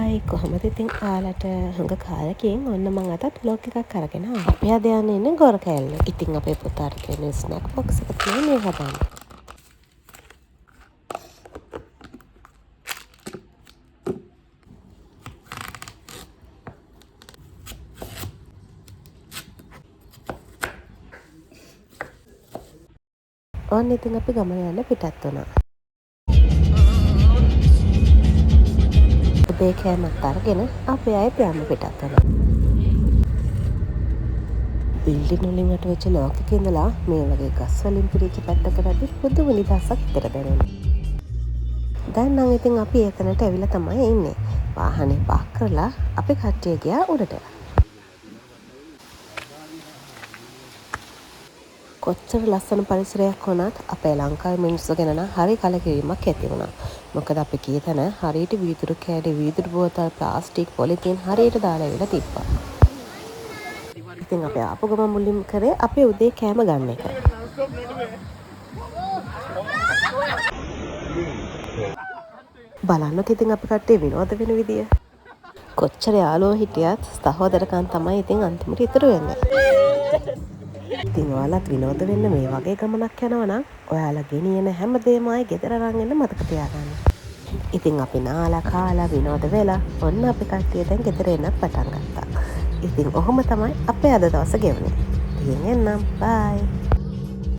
Hi කොහොමද ඉතින් ඔයාලට හුඟ කාලෙකින් ඔන්න මං අදත් ව්ලොග් එකක් අරගෙන ආවා. අපි අද යන්නේ ඉන්නේ ගොරකැල්ල. ඉතින් අපේ පුතාට තියෙන ස්නැක් බොක්ස් එක තමයි මේ හදන්නේ. ඔන්න ඉතින් අපි ගමන යන්න පිටත් වුණා. උදේ කෑමත් අරගෙන අපි ආයෙත් යන්න පිටත් වුණා. බිල්ඩින් වලින් අටවෙච්ච ලෝකෙක ඉඳලා මේ වගේ ගස් වලින් පිරිච්ච පැත්තකට ඇද්දි පුදුම නිදහසක් හිතට දැනෙනවා. දැන් නම් ඉතින් අපි එතනට ඇවිල්ලා තමයි ඉන්නේ. වාහනේ පාක් කරලා අපි කට්ටිය ගියා උඩට. කොච්චර ලස්සන පරිසරයක් වුණත් අපේ ලංකාවේ මිනිස්සු ගැන නම් හරි කලකිරීමක් ඇති වුණා. මොකද අපි ගිය තැන හරියට වීදුරු කෑලි, වීදුරු බෝතල්, ප්ලාස්ටික්, පොලිතීන් හරියට දාලා ඇවිල්ලා තිබ්බා. ඉතින් අපි ආපු ගමන් මුලින්ම කරේ අපේ උදේ කෑම ගන්න එක. බලන්නක ඉතින් අපි කට්ටිය විනෝද වෙන විදිය. කොච්චර යාළුවෝ හිටියත් සහෝදරකම් තමයි ඉතින් අන්තිමට ඉතුරු වෙන්නේ. ඉතින් ඔයාලත් විනෝද වෙන්න මේ වගේ ගමනක් යනවා නම් ඔයාලා ගෙනියන හැමදේම ආයේ ගෙදර අරන් එන්න මතක තියාගන්න. ඉතින් අපි නාලා කාලා විනෝද වෙලා ඔන්න අපි කට්ටිය දැන් ගෙදර එන්නත් පටන් ගත්තා. ඉතින් ඔහොම තමයි අපේ අද දවස ගෙවුනේ. ඉතින් එන්නම් බයි.